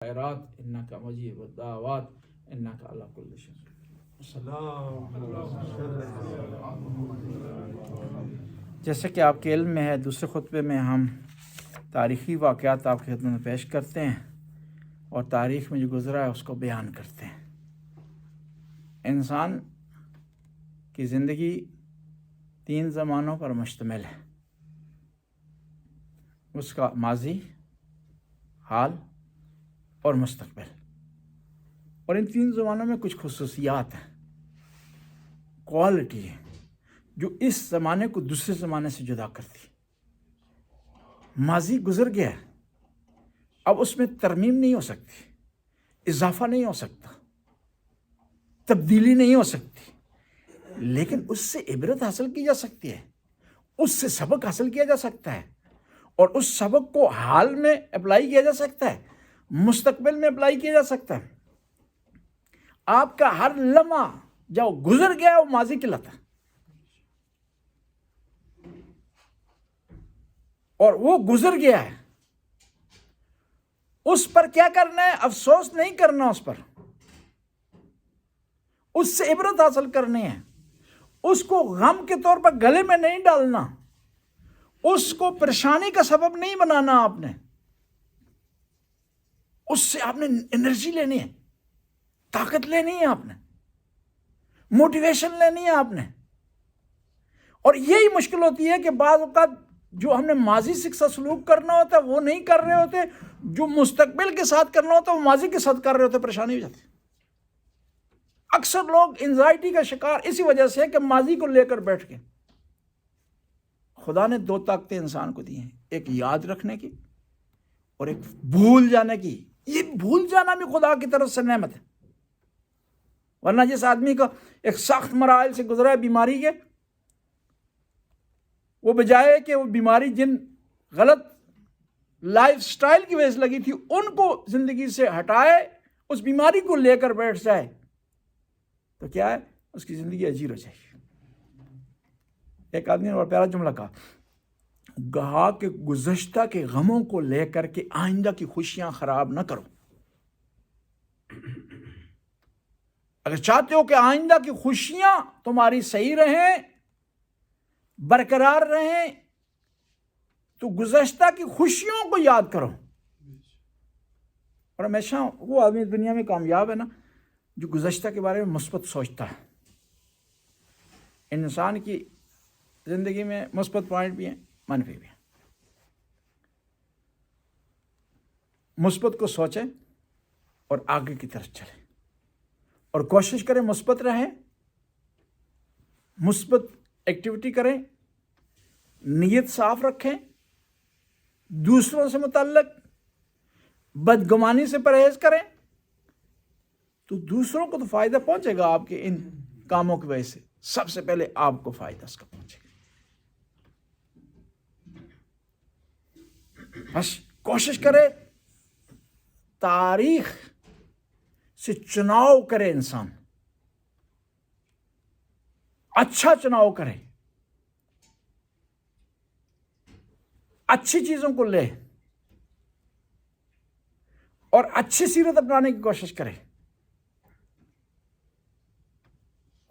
خیرات انک مجیب الدعوات انک علی کل شیء جیسے کہ آپ کے علم میں ہے، دوسرے خطبے میں ہم تاریخی واقعات آپ کی خدمت میں پیش کرتے ہیں اور تاریخ میں جو گزرا ہے اس کو بیان کرتے ہیں۔ انسان کی زندگی 3 زمانوں پر مشتمل ہے، اس کا ماضی، حال اور مستقبل، اور ان 3 زمانوں میں کچھ خصوصیات ہیں، کوالٹی ہے جو اس زمانے کو دوسرے زمانے سے جدا کرتی ہے۔ ماضی گزر گیا ہے، اب اس میں ترمیم نہیں ہو سکتی، اضافہ نہیں ہو سکتا، تبدیلی نہیں ہو سکتی، لیکن اس سے عبرت حاصل کی جا سکتی ہے، اس سے سبق حاصل کیا جا سکتا ہے، اور اس سبق کو حال میں اپلائی کیا جا سکتا ہے، مستقبل میں اپلائی کیا جا سکتا ہے۔ آپ کا ہر لمحہ جو گزر گیا وہ ماضی کہلاتا ہے، اور وہ گزر گیا ہے، اس پر کیا کرنا ہے؟ افسوس نہیں کرنا، اس پر اس سے عبرت حاصل کرنی ہے، اس کو غم کے طور پر گلے میں نہیں ڈالنا، اس کو پریشانی کا سبب نہیں بنانا، آپ نے اس سے آپ نے انرجی لینی ہے، طاقت لینی ہے، آپ نے موٹیویشن لینی ہے آپ نے۔ اور یہی مشکل ہوتی ہے کہ بعض اوقات جو ہم نے ماضی سے سلوک کرنا ہوتا ہے وہ نہیں کر رہے ہوتے، جو مستقبل کے ساتھ کرنا ہوتا ہے وہ ماضی کے ساتھ کر رہے ہوتے، پریشانی ہو جاتی ہے۔ اکثر لوگ انزائٹی کا شکار اسی وجہ سے ہے کہ ماضی کو لے کر بیٹھ کے۔ خدا نے 2 طاقتیں انسان کو دی ہیں، ایک یاد رکھنے کی اور ایک بھول جانے کی۔ یہ بھول جانا بھی خدا کی طرف سے نعمت ہے، ورنہ جس آدمی کا ایک سخت مراحل سے گزرا ہے بیماری کے، وہ بجائے کہ وہ بیماری جن غلط لائف سٹائل کی وجہ سے لگی تھی ان کو زندگی سے ہٹائے، اس بیماری کو لے کر بیٹھ جائے تو کیا ہے؟ اس کی زندگی عجیب ہو جائے گی۔ ایک آدمی نے بڑا پیارا جملہ کہا کہ گزشتہ کے غموں کو لے کر کے آئندہ کی خوشیاں خراب نہ کرو۔ اگر چاہتے ہو کہ آئندہ کی خوشیاں تمہاری صحیح رہیں، برقرار رہیں، تو گزشتہ کی خوشیوں کو یاد کرو۔ اور ہمیشہ وہ آدمی دنیا میں کامیاب ہے نا جو گزشتہ کے بارے میں مثبت سوچتا ہے۔ انسان کی زندگی میں مثبت پوائنٹ بھی ہیں، منفی بھی ہیں۔ مثبت کو سوچیں اور آگے کی طرف چلیں، اور کوشش کریں مثبت رہیں، مثبت ایکٹیویٹی کریں، نیت صاف رکھیں، دوسروں سے متعلق بدگمانی سے پرہیز کریں، تو دوسروں کو تو فائدہ پہنچے گا آپ کے ان کاموں کی وجہ سے، سب سے پہلے آپ کو فائدہ اس کا پہنچے گا۔ بس کوشش کرے تاریخ سے چناؤ کرے، انسان اچھا چناؤ کرے، اچھی چیزوں کو لے اور اچھی سیرت اپنانے کی کوشش کرے،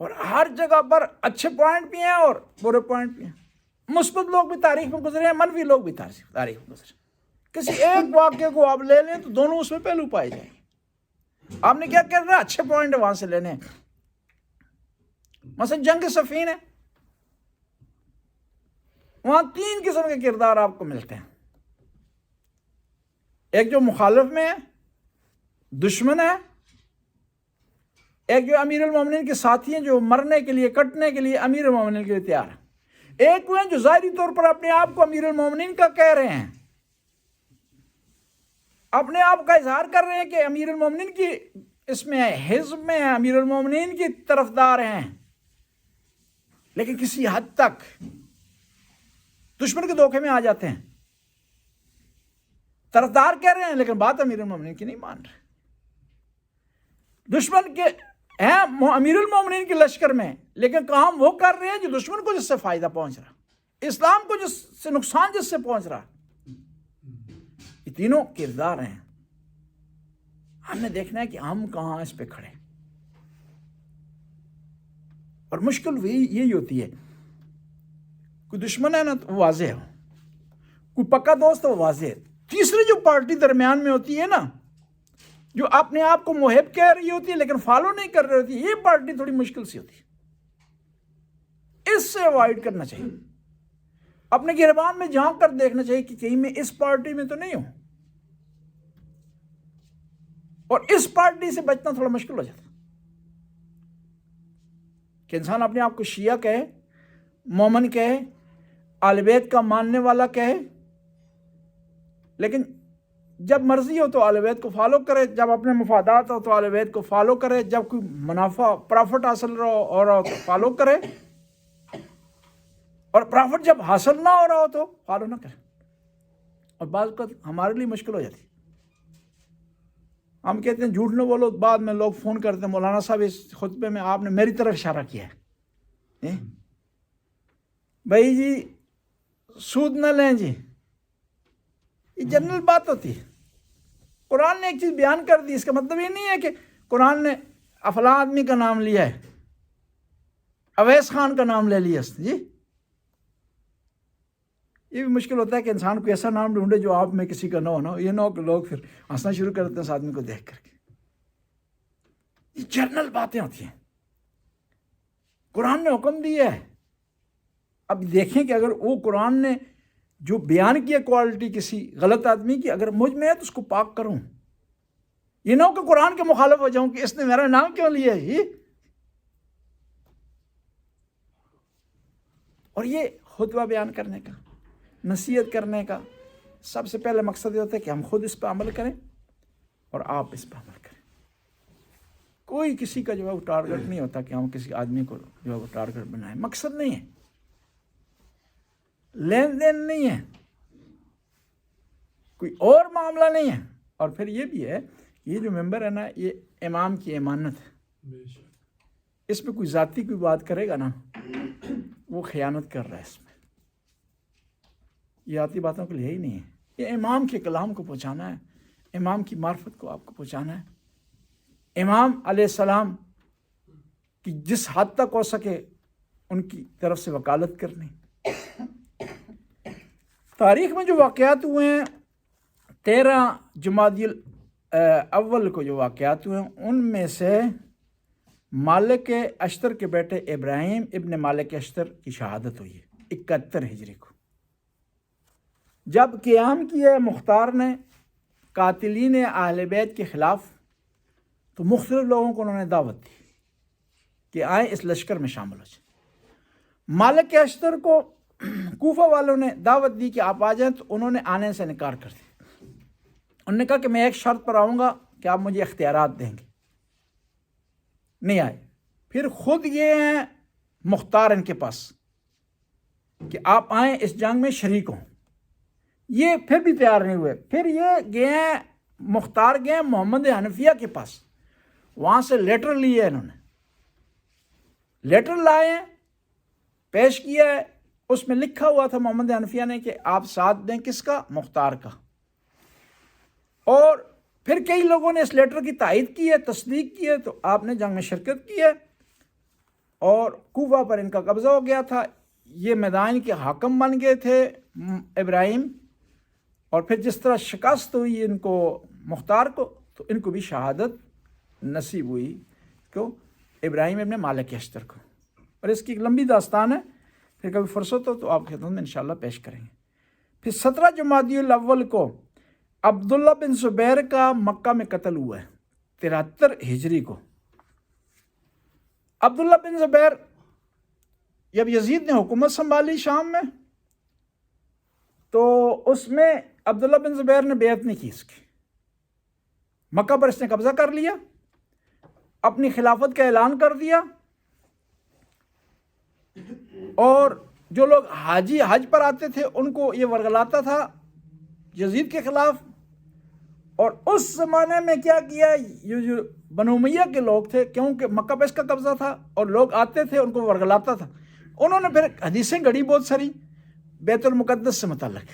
اور ہر جگہ پر اچھے پوائنٹ بھی ہیں اور برے پوائنٹ بھی ہیں۔ مثبت لوگ بھی تاریخ میں گزرے ہیں، منفی لوگ بھی تاریخ میں گزرے ہیں۔ کسی ایک واقعے کو آپ لے لیں تو دونوں اس میں پہلو پائے جائیں گے۔ آپ نے کیا کرنا ہے؟ اچھے پوائنٹ وہاں سے لینے ہیں۔ مثلا جنگ صفین ہے، وہاں 3 قسم کے کردار آپ کو ملتے ہیں۔ ایک جو مخالف میں ہے، دشمن ہے، ایک جو امیر المومنین کے ساتھی ہیں جو مرنے کے لیے، کٹنے کے لیے امیر المومنین کے لیے تیار ہیں۔ ایک وہ ہیں جو ظاہری طور پر اپنے آپ کو امیر المومنین کا کہہ رہے ہیں، اپنے آپ کا اظہار کر رہے ہیں کہ امیر المومنین کی اس میں حزب میں ہیں، امیر المومنین کی طرفدار ہیں، لیکن کسی حد تک دشمن کے دھوکے میں آ جاتے ہیں۔ طرفدار کہہ رہے ہیں لیکن بات امیر المومنین کی نہیں مان رہے۔ دشمن کے ہیں امیر المومنین کے لشکر میں، لیکن کام وہ کر رہے ہیں جو دشمن کو جس سے فائدہ پہنچ رہا، اسلام کو جس سے نقصان جس سے پہنچ رہا۔ یہ تینوں کردار ہیں۔ ہم نے دیکھنا ہے کہ ہم کہاں اس پہ کھڑے. اور مشکل یہی ہوتی ہے. کوئی دشمن ہے نا تو وہ واضح ہو, کوئی پکا دوست تو وہ واضح ہے. تیسری جو پارٹی درمیان میں ہوتی ہے نا, جو اپنے آپ کو محب کہہ رہی ہوتی ہے لیکن فالو نہیں کر رہی ہوتی ہے, یہ پارٹی تھوڑی مشکل سی ہوتی ہے. اس سے اوائڈ کرنا چاہیے. اپنے گربان میں جھانک کر دیکھنا چاہیے کہ کہیں میں اس پارٹی میں تو نہیں ہوں. اور اس پارٹی سے بچنا تھوڑا مشکل ہو جاتا کہ انسان اپنے آپ کو شیعہ کہے, مومن کہے, اہل بیت کا ماننے والا کہے, لیکن جب مرضی ہو تو اہل بیت کو فالو کرے, جب اپنے مفادات ہو تو اہل بیت کو فالو کرے, جب کوئی منافع پرافٹ حاصل ہو رہا ہو تو فالو کرے, اور پرافٹ جب حاصل نہ ہو رہا ہو تو فالو نہ کرے. اور بعض اوقات ہمارے لیے مشکل ہو جاتی. ہم کہتے ہیں جھوٹ نہ بولو, بعد میں لوگ فون کرتے ہیں مولانا صاحب اس خطبے میں آپ نے میری طرف اشارہ کیا ہے. بھائی جی سود نہ لیں جی, یہ جنرل بات ہوتی ہے. قرآن نے ایک چیز بیان کر دی, اس کا مطلب یہ نہیں ہے کہ قرآن نے فلاں آدمی کا نام لیا ہے, اویس خان کا نام لے لیا جی. یہ بھی مشکل ہوتا ہے کہ انسان کو ایسا نام ڈھونڈے جو آپ میں کسی کا نہ ہو. یہ نہ ہو کہ لوگ پھر ہنسنا شروع کر دیتے ہیں اس آدمی کو دیکھ کر کے. یہ جنرل باتیں ہوتی ہیں. قرآن نے حکم دیا ہے. اب دیکھیں کہ اگر وہ قرآن نے جو بیان کیا کوالٹی کسی غلط آدمی کی اگر مجھ میں ہے تو اس کو پاک کروں. یہ نہ ہو کہ قرآن کے مخالف ہو جاؤں کہ اس نے میرا نام کیوں لیا ہے یہ. اور یہ خطبہ بیان کرنے کا, نصیحت کرنے کا سب سے پہلے مقصد یہ ہوتا ہے کہ ہم خود اس پہ عمل کریں اور آپ اس پہ عمل کریں. کوئی کسی کا جو ہے وہ ٹارگٹ نہیں ہوتا کہ ہم کسی آدمی کو جو ہے وہ ٹارگٹ بنائیں. مقصد نہیں ہے, لین دین نہیں ہے, کوئی اور معاملہ نہیں ہے. اور پھر یہ بھی ہے کہ یہ جو ممبر ہے نا یہ امام کی امانت ہے. اس میں کوئی ذاتی کوئی بات کرے گا نا وہ خیانت کر رہا ہے. اس میں یہ آتی باتوں کے لیے ہی نہیں ہے. یہ امام کے کلام کو پہنچانا ہے, امام کی معرفت کو آپ کو پہنچانا ہے, امام علیہ السلام کی جس حد تک ہو سکے ان کی طرف سے وکالت کرنی. تاریخ میں جو واقعات ہوئے ہیں 13 جمادی الاول کو جو واقعات ہوئے ہیں ان میں سے مالک اشتر کے بیٹے ابراہیم ابن مالک اشتر کی شہادت ہوئی ہے 71 ہجری کو. جب قیام کیا مختار نے قاتلین اہل بیت کے خلاف تو مختلف لوگوں کو انہوں نے دعوت دی کہ آئیں اس لشکر میں شامل ہو جائیں. مالک اشتر کو کوفہ والوں نے دعوت دی کہ آپ آ جائیں, تو انہوں نے آنے سے انکار کر دیا. انہوں نے کہا کہ میں ایک شرط پر آؤں گا کہ آپ مجھے اختیارات دیں گے. نہیں آئے. پھر خود یہ ہیں مختار ان کے پاس کہ آپ آئیں اس جنگ میں شریک ہوں. یہ پھر بھی تیار نہیں ہوئے. پھر یہ گئے مختار گئے محمد حنفیہ کے پاس, وہاں سے لیٹر لیے انہوں نے, لیٹر لائے پیش کیا ہے. اس میں لکھا ہوا تھا محمد حنفیہ نے کہ آپ ساتھ دیں کس کا, مختار کا. اور پھر کئی لوگوں نے اس لیٹر کی تائید کی ہے, تصدیق کی ہے, تو آپ نے جنگ میں شرکت کی ہے اور کوفہ پر ان کا قبضہ ہو گیا تھا. یہ میدان کے حاکم بن گئے تھے ابراہیم. اور پھر جس طرح شکست ہوئی ان کو مختار کو, تو ان کو بھی شہادت نصیب ہوئی کیوں, ابراہیم ابن مالک اشتر کو. اور اس کی ایک لمبی داستان ہے, پھر کبھی فرصت ہو تو آپ کی خدمت میں انشاءاللہ پیش کریں گے. پھر 17 جمادی الاول کو عبداللہ بن زبیر کا مکہ میں قتل ہوا ہے 73 ہجری کو. عبداللہ بن زبیر جب یزید نے حکومت سنبھالی شام میں تو اس میں عبداللہ بن زبیر نے بیعت نہیں کی. اس کی مکہ پر اس نے قبضہ کر لیا, اپنی خلافت کا اعلان کر دیا. اور جو لوگ حج پر آتے تھے ان کو یہ ورگلاتا تھا یزید کے خلاف. اور اس زمانے میں کیا کیا, یہ جو بنو امیہ کے لوگ تھے, کیونکہ مکہ پہ اس کا قبضہ تھا اور لوگ آتے تھے ان کو ورگلاتا تھا, انہوں نے پھر حدیثیں گھڑی بہت ساری بیت المقدس سے متعلق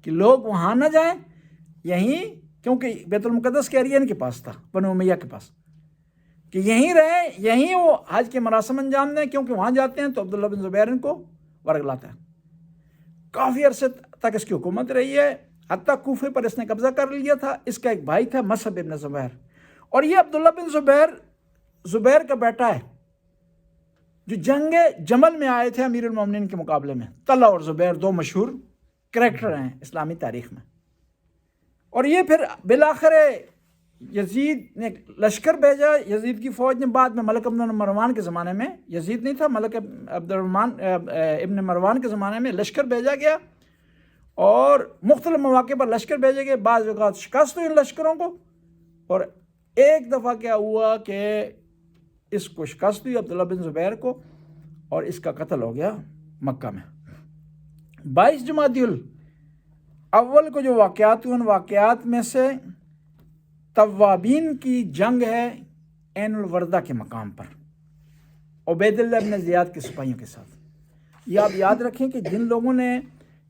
کہ لوگ وہاں نہ جائیں, یہیں کیونکہ بیت المقدس کے ایریا ان کے پاس تھا، بنو امیہ کے پاس، کہ یہیں رہیں، یہیں وہ حج کے مراسم انجام دیں، کیونکہ وہاں جاتے ہیں تو عبداللہ بن زبیر ان کو ورگلاتا ہے۔ کافی عرصے تک اس کی حکومت رہی ہے، حتیٰ کوفے پر اس نے قبضہ کر لیا تھا۔ اس کا ایک بھائی تھا مصعب ابن زبیر، اور یہ عبداللہ بن زبیر کا بیٹا ہے، جو جنگ جمل میں آئے تھے امیر المومنین کے مقابلے میں۔ طلحہ اور زبیر دو مشہور کریکٹر ہیں اسلامی تاریخ میں۔ اور یہ پھر بالآخر یزید نے لشکر بھیجا، یزید کی فوج نے، بعد میں ملک ابن مروان کے زمانے میں، یزید نہیں تھا، ملک عبد الرحمن ابن مروان کے زمانے میں لشکر بھیجا گیا، اور مختلف مواقع پر لشکر بھیجے گئے، بعض اوقات شکست ہوئی ان لشکروں کو، اور ایک دفعہ کیا ہوا کہ اس کو شکست ہوئی عبداللہ بن زبیر کو، اور اس کا قتل ہو گیا مکہ میں۔ 22 جمادی الاول کو جو واقعات ہوئے، ان واقعات میں سے توابین کی جنگ ہے عین الوردہ کے مقام پر، عبید اللہ بن زیاد کے سپاہیوں کے ساتھ۔ یہ آپ یاد رکھیں کہ جن لوگوں نے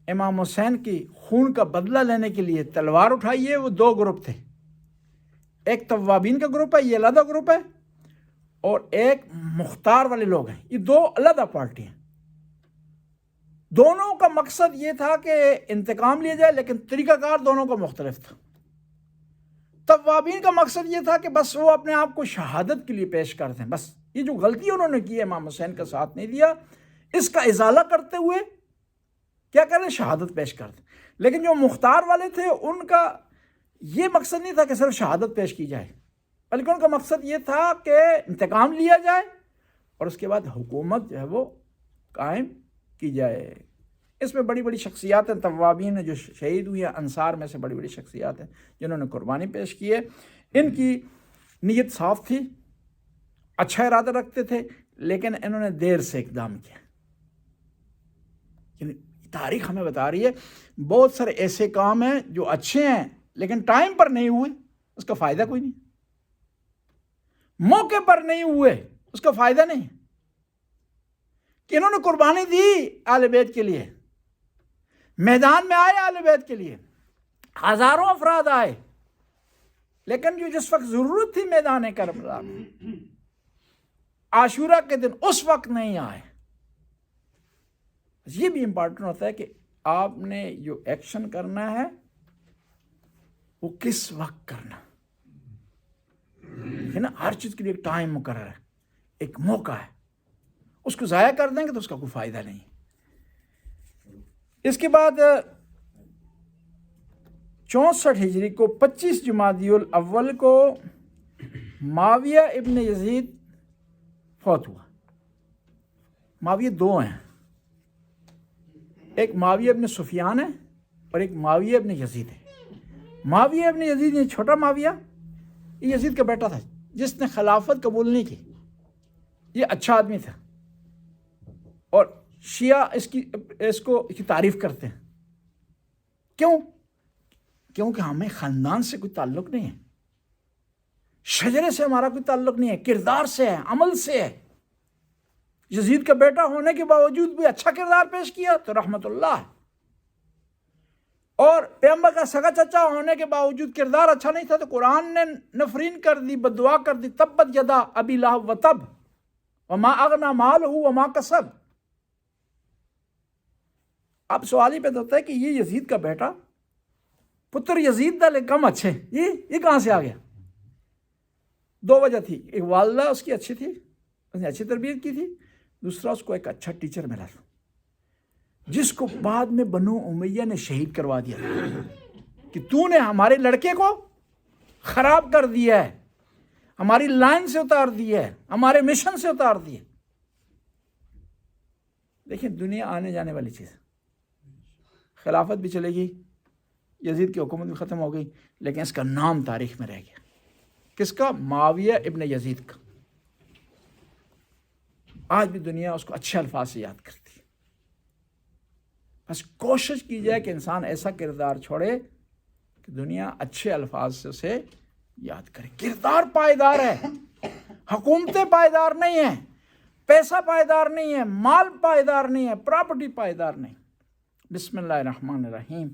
امام حسین کی خون کا بدلہ لینے کے لیے تلوار اٹھائی ہے، وہ دو گروپ تھے، ایک توابین کا گروپ ہے، یہ علیحدہ گروپ ہے، اور ایک مختار والے لوگ ہیں، یہ دو علیحدہ پارٹی ہیں۔ دونوں کا مقصد یہ تھا کہ انتقام لیا جائے، لیکن طریقہ کار دونوں کا مختلف تھا۔ توابین کا مقصد یہ تھا کہ بس وہ اپنے آپ کو شہادت کے لیے پیش کر دیں، بس یہ جو غلطی انہوں نے کی ہے، امام حسین کا ساتھ نہیں دیا، اس کا ازالہ کرتے ہوئے کیا کریں، شہادت پیش کر دیں۔ لیکن جو مختار والے تھے، ان کا یہ مقصد نہیں تھا کہ صرف شہادت پیش کی جائے، بلکہ ان کا مقصد یہ تھا کہ انتقام لیا جائے اور اس کے بعد حکومت جو ہے وہ قائم کی جائے۔ اس میں بڑی بڑی شخصیات ہیں، توابین جو شہید ہوئی ہیں، انصار میں سے بڑی بڑی شخصیات ہیں جنہوں نے قربانی پیش کی ہے۔ ان کی نیت صاف تھی، اچھا ارادہ رکھتے تھے، لیکن انہوں نے دیر سے اقدام کیا۔ یعنی تاریخ ہمیں بتا رہی ہے بہت سارے ایسے کام ہیں جو اچھے ہیں لیکن ٹائم پر نہیں ہوئے، اس کا فائدہ کوئی نہیں، موقع پر نہیں ہوئے، اس کا فائدہ نہیں، کہ انہوں نے قربانی دی اہل بیت کے لیے، میدان میں آئے اہل بیت کے لیے، ہزاروں افراد آئے، لیکن جو جس وقت ضرورت تھی میدان کربلا میں، عاشورہ کے دن، اس وقت نہیں آئے۔ یہ بھی امپورٹنٹ ہوتا ہے کہ آپ نے جو ایکشن کرنا ہے وہ کس وقت کرنا ہے نا، ہر چیز کے لیے ایک ٹائم مقرر ہے، ایک موقع ہے، اس کو ضائع کر دیں گے تو اس کا کوئی فائدہ نہیں۔ اس کے بعد 64 ہجری کو 25 جمادی الاول کو معاویہ ابن یزید فوت ہوا۔ معاویہ دو ہیں، ایک معاویہ ابن سفیان ہے اور ایک معاویہ ابن یزید ہے۔ معاویہ ابن یزید یہ چھوٹا معاویہ، یہ یزید کا بیٹا تھا جس نے خلافت قبول نہیں کی، یہ اچھا آدمی تھا، اور شیعہ اس کی تعریف کرتے ہیں۔ کیوں؟ کیونکہ ہمیں خاندان سے کوئی تعلق نہیں ہے، شجرے سے ہمارا کوئی تعلق نہیں ہے، کردار سے ہے، عمل سے ہے۔ یزید کا بیٹا ہونے کے باوجود بھی اچھا کردار پیش کیا تو رحمت اللہ، اور پیغمبر کا سگا چچا ہونے کے باوجود کردار اچھا نہیں تھا تو قرآن نے نفرین کر دی، بددعا کر دی، تبت یدا ابی لہب وتب وما اغنی مالہ وما کسب۔ اب سوال ہی پیدا ہوتا ہے کہ یہ یزید کا بیٹا، پتر یزید دلے کم اچھے، یہ کہاں سے آ گیا؟ دو وجہ تھی، ایک والدہ اس کی اچھی تھی، اس نے اچھی تربیت کی تھی، دوسرا اس کو ایک اچھا ٹیچر ملا تھا جس کو بعد میں بنو امیہ نے شہید کروا دیا کہ تو نے ہمارے لڑکے کو خراب کر دیا ہے، ہماری لائن سے اتار دیا ہے، ہمارے مشن سے اتار دیا۔ دیکھیں دنیا آنے جانے والی چیز، خلافت بھی چلے گی، یزید کی حکومت بھی ختم ہو گئی، لیکن اس کا نام تاریخ میں رہ گیا۔ کس کا؟ معاویہ ابن یزید کا۔ آج بھی دنیا اس کو اچھے الفاظ سے یاد کرتی ہے۔ بس کوشش کی جائے کہ انسان ایسا کردار چھوڑے کہ دنیا اچھے الفاظ سے اسے یاد کرے۔ کردار پائیدار ہے، حکومتیں پائیدار نہیں ہیں، پیسہ پائیدار نہیں ہے، مال پائیدار نہیں ہے، پراپرٹی پائیدار نہیں۔ بسم اللہ الرحمن الرحیم۔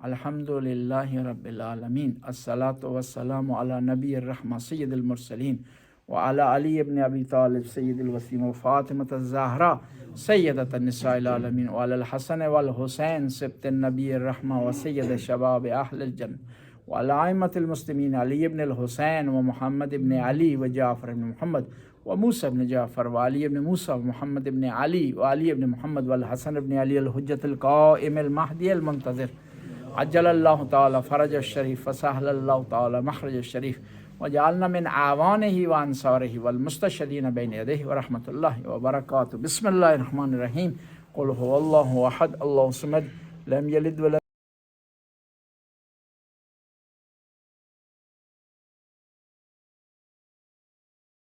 الحمدللہ رب العالمین، الصلاۃ والسلام علی نبی الرحمہ سید المرسلین وعلی علی ابن ابی طالب سید الوسیم وفاطمۃ الزہرا سیدۃ النساء العالمین وعلی الحسن والحسین سبط النبی الرحمہ وسید شباب اہل الجنہ وعلی ائمۃ المسلمین علی ابن الحسین ومحمد ابن علی وجعفر ابن محمد وموسیٰ ابن جعفر وعلی ابن موسیٰ ومحمد ابن علی وعلی ابن محمد والحسن ابن علی الحجۃ القائم المہدی المنتظر عجل اللہ تعالی فرج الشریف وسہل اللہ تعالی مخرج الشریف وجعلنا من اعوانہ وانصارہ والمستشہدین بین یدیہ ورحمۃ اللہ وبرکاتہ۔ بسم اللہ الرحمن الرحیم، قل هو اللہ احد اللہ الصمد لم یلد ولم